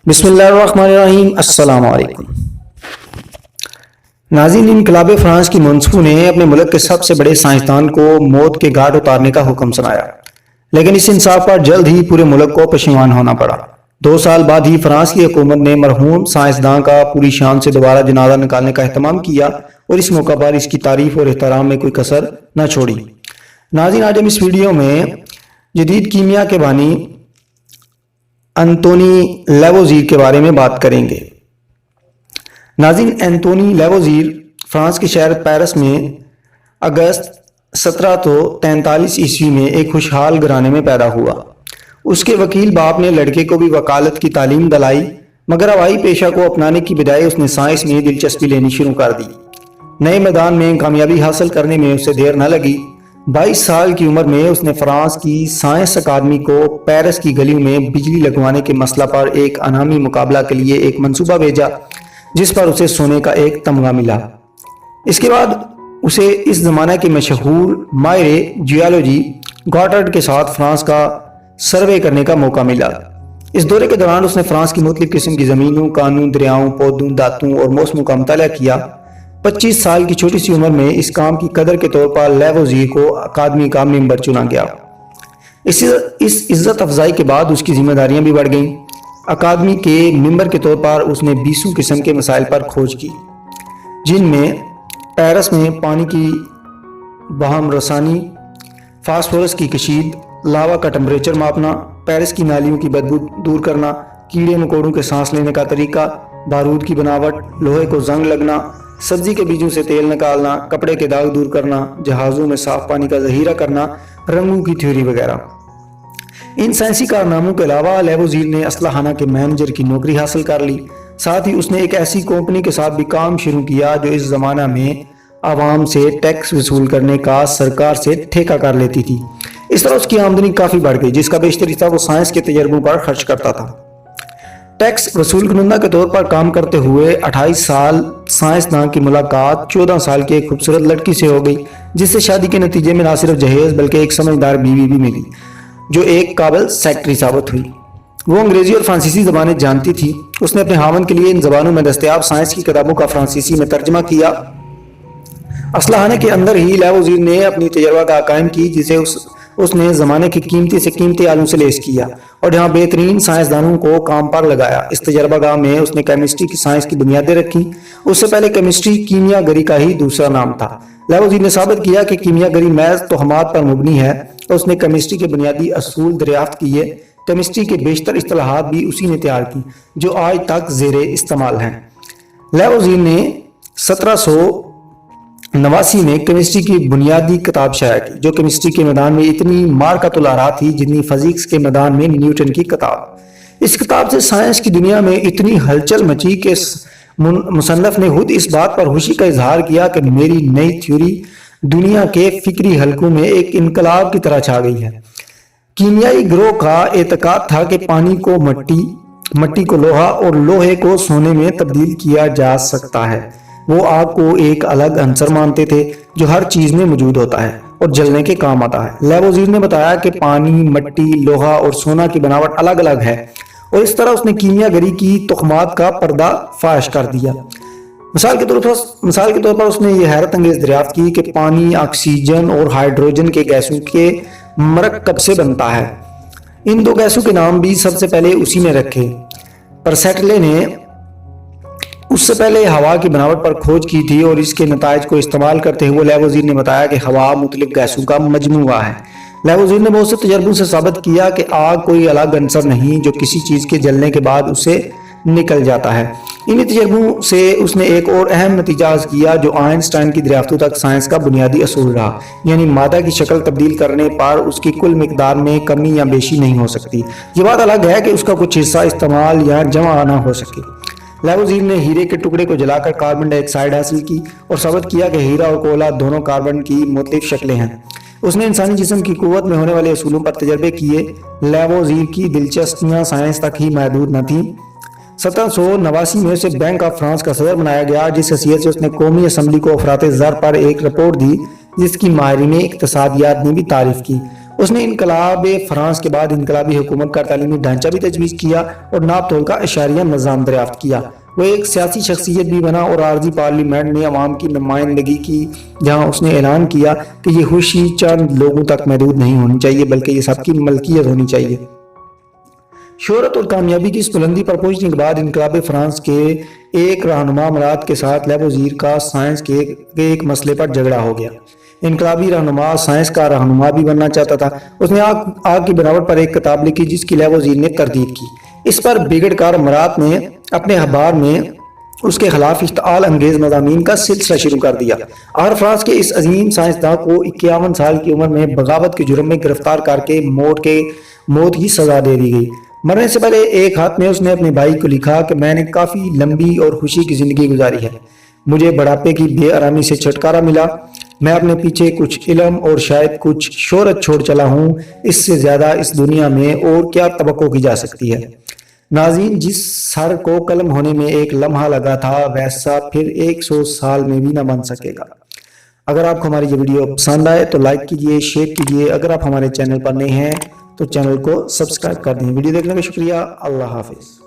بسم اللہ الرحمن الرحیم۔ السلام علیکم ناظرین، انقلاب فرانس کی منصفوں نے اپنے ملک کے سب سے بڑے سائنسدان کو موت کے گھاٹ اتارنے کا حکم سنایا، لیکن اس انصاف پر جلد ہی پورے ملک کو پشیمان ہونا پڑا۔ 2 سال بعد ہی فرانس کی حکومت نے مرحوم سائنسدان کا پوری شان سے دوبارہ جنازہ نکالنے کا اہتمام کیا اور اس موقع پر اس کی تعریف اور احترام میں کوئی کسر نہ چھوڑی۔ ناظرین، آج ہم اس ویڈیو میں جدید کیمیا کے بانی انتونی لیوزیر کے بارے میں بات کریں گے۔ ناظرین، انتونی لیوزیر فرانس کے شہر پیرس میں اگست 1743 عیسوی میں ایک خوشحال گھرانے میں پیدا ہوا۔ اس کے وکیل باپ نے لڑکے کو بھی وکالت کی تعلیم دلائی، مگر ہوائی پیشہ کو اپنانے کی بجائے اس نے سائنس میں دلچسپی لینی شروع کر دی۔ نئے میدان میں کامیابی حاصل کرنے میں اسے دیر نہ لگی۔ 22 سال کی عمر میں اس نے فرانس کی سائنس اکادمی کو پیرس کی گلیوں میں بجلی لگوانے کے مسئلہ پر ایک انعامی مقابلہ کے لیے ایک منصوبہ بھیجا، جس پر اسے سونے کا ایک تمغہ ملا۔ اس کے بعد اسے اس زمانہ کے مشہور ماہر جیولوجی گاٹرڈ کے ساتھ فرانس کا سروے کرنے کا موقع ملا۔ اس دورے کے دوران اس نے فرانس کی مختلف قسم کی زمینوں، کانوں، دریاؤں، پودوں، دھاتوں اور موسموں کا مطالعہ کیا۔ 25 سال کی چھوٹی سی عمر میں اس کام کی قدر کے طور پر لیوزیر کو اکادمی کا ممبر چنا گیا۔ اس عزت افزائی کے بعد اس کی ذمہ داریاں بھی بڑھ گئیں۔ اکادمی کے ممبر کے طور پر اس نے 20 قسم کے مسائل پر کھوج کی، جن میں پیرس میں پانی کی بہم رسانی، فاسفورس کی کشید، لاوا کا ٹمپریچر ماپنا، پیرس کی نالیوں کی بدبو دور کرنا، کیڑے مکوڑوں کے سانس لینے کا طریقہ، بارود کی بناوٹ، لوہے کو زنگ لگنا، سبزی کے بیجوں سے تیل نکالنا، کپڑے کے داغ دور کرنا، جہازوں میں صاف پانی کا ذخیرہ کرنا، رنگوں کی تھیوری وغیرہ۔ ان سائنسی کارناموں کے علاوہ لیوزیر نے اسلحہ خانہ کے مینیجر کی نوکری حاصل کر لی۔ ساتھ ہی اس نے ایک ایسی کمپنی کے ساتھ بھی کام شروع کیا جو اس زمانہ میں عوام سے ٹیکس وصول کرنے کا سرکار سے ٹھیکہ کر لیتی تھی۔ اس طرح اس کی آمدنی کافی بڑھ گئی، جس کا بیشتر حصہ وہ سائنس کے تجربوں پر خرچ کرتا تھا۔ ٹیکس وصول کنندہ کے طور پر کام کرتے ہوئے 28 سال سائنسدان کی ملاقات 14 سال کی ایک خوبصورت لڑکی سے ہو گئی، جس سے شادی کے نتیجے میں نہ صرف جہیز بلکہ ایک سمجھدار بیوی بھی ملی، جو ایک قابل سیکرٹری ثابت ہوئی۔ وہ انگریزی اور فرانسیسی زبانیں جانتی تھی۔ اس نے اپنے خاوند کے لیے ان زبانوں میں دستیاب سائنس کی کتابوں کا فرانسیسی میں ترجمہ کیا۔ اسلحہ خانے کے اندر ہی لیوزیر نے اپنی تجربہ گاہ قائم کی، جسے اس نے زمانے کی قیمتی سے قیمتی آلوں سے لیس کیا اور جہاں بہترین سائنسدانوں کو کام پر لگایا۔ اس تجربہ گاہ میں اس نے کیمسٹری کی سائنس کی بنیادیں رکھی۔ اس سے پہلے کیمسٹری کیمیا گری کا ہی دوسرا نام تھا۔ لیوزیر نے ثابت کیا کہ کیمیا گری محض توہمات پر مبنی ہے اور اس نے کیمسٹری کے بنیادی اصول دریافت کیے۔ کیمسٹری کے بیشتر اصطلاحات بھی اسی نے تیار کی جو آج تک زیر استعمال ہیں۔ لیوزیر نے 1789 میں کیمسٹری کی بنیادی کتاب شائع کی، جو کیمسٹری کے میدان میں اتنی مارکۃ الآراء تھی جتنی فزکس کے میدان میں نیوٹن کی کتاب۔ اس کتاب سے سائنس کی دنیا میں اتنی ہلچل مچی کہ مصنف نے خود اس بات پر خوشی کا اظہار کیا کہ میری نئی تھیوری دنیا کے فکری حلقوں میں ایک انقلاب کی طرح چھا گئی ہے۔ کیمیائی گروہ کا اعتقاد تھا کہ پانی کو مٹی کو لوہا اور لوہے کو سونے میں تبدیل کیا جا سکتا ہے۔ وہ آگ کو ایک الگ عنصر مانتے تھے جو ہر چیز میں موجود ہوتا ہے اور جلنے کے کام آتا ہے۔ لیوزیر نے بتایا کہ پانی، مٹی، لوہا اور سونا کی بناوٹ الگ الگ ہے، اور اس طرح اس نے کیمیا گری کی تخمات کا پردہ فاش کر دیا۔ مثال کے طور پر اس نے یہ حیرت انگیز دریافت کی کہ پانی آکسیجن اور ہائیڈروجن کے گیسوں کے مرکب سے بنتا ہے۔ ان 2 گیسوں کے نام بھی سب سے پہلے اسی نے رکھے۔ پرسیٹلے نے اس سے پہلے ہوا کی بناوٹ پر کھوج کی تھی، اور اس کے نتائج کو استعمال کرتے ہوئے لیوزیر نے بتایا کہ ہوا مختلف گیسوں کا مجموعہ ہے۔ لیوزیر نے بہت سے تجربوں سے ثابت کیا کہ آگ کوئی الگ عنصر نہیں جو کسی چیز کے جلنے کے بعد اسے نکل جاتا ہے۔ انہی تجربوں سے اس نے ایک اور اہم نتیجہ حاصل کیا جو آئنسٹائن کی دریافتوں تک سائنس کا بنیادی اصول رہا، یعنی مادہ کی شکل تبدیل کرنے پر اس کی کل مقدار میں کمی یا بیشی نہیں ہو سکتی۔ یہ بات الگ ہے کہ اس کا کچھ حصہ استعمال یا جمع نہ ہو سکے۔ لیوزیر نے ہیرے کے ٹکڑے کو جلا کر کاربن ڈائی آکسائڈ حاصل کی اور ثابت کیا کہ ہیرا اور کوئلہ دونوں کاربن کی مختلف شکلیں ہیں۔ اس نے انسانی جسم کی قوت میں ہونے والے اصولوں پر تجربے کیے۔ لیوزیر کی دلچسپیاں سائنس تک ہی محدود نہ تھیں۔ 1789 میں اسے بینک آف فرانس کا صدر بنایا گیا، جس حیثیت سے اس نے قومی اسمبلی کو افراط زر پر ایک رپورٹ دی، جس کی ماہرین اقتصادیات نے بھی تعریف کی۔ اس نے انقلاب فرانس کے بعد انقلابی حکومت کا تعلیمی ڈھانچہ بھی تجویز کیا اور ناپ تول کا اشاریہ نظام دریافت کیا۔ وہ ایک سیاسی شخصیت بھی بنا اور عارضی پارلیمنٹ میں عوام کی نمائندگی کی، جہاں اس نے اعلان کیا کہ یہ خوشی چند لوگوں تک محدود نہیں ہونی چاہیے بلکہ یہ سب کی ملکیت ہونی چاہیے۔ شہرت اور کامیابی کی اس بلندی پر پہنچنے کے بعد انقلاب فرانس کے ایک رہنما مراد کے ساتھ لیبوزیر کا سائنس کے ایک مسئلے پر جھگڑا ہو گیا۔ انقلابی رہنما سائنس کا رہنما بھی بننا چاہتا تھا۔ اس نے آگ کی بناوٹ پر ایک کتاب لکھی جس کی لیبوزیر نے تردید کی۔ اس پر بگڑ کر مراد نے اپنے اخبار میں اس کے خلاف اشتعال انگیز مضامین کا سلسلہ شروع کر دیا۔ آخر فرانس کے اس عظیم سائنسداں کو 51 سال کی عمر میں بغاوت کے جرم میں گرفتار کر کے موت کی سزا دے دی گئی۔ مرنے سے پہلے ایک خط میں اس نے اپنے بھائی کو لکھا کہ میں نے کافی لمبی اور خوشی کی زندگی گزاری ہے، مجھے بڑھاپے کی بے آرامی سے چھٹکارا ملا، میں اپنے پیچھے کچھ علم اور شاید کچھ شہرت چھوڑ چلا ہوں، اس سے زیادہ اس دنیا میں اور کیا توقع کی جا سکتی ہے۔ ناظرین، جس سر کو قلم ہونے میں ایک لمحہ لگا تھا ویسا پھر 100 سال میں بھی نہ بن سکے گا۔ اگر آپ کو ہماری یہ ویڈیو پسند آئے تو لائک کیجئے، شیئر کیجئے، اگر آپ ہمارے چینل پر نئے ہیں تو چینل کو سبسکرائب کر دیں۔ ویڈیو دیکھنے کا شکریہ، اللہ حافظ۔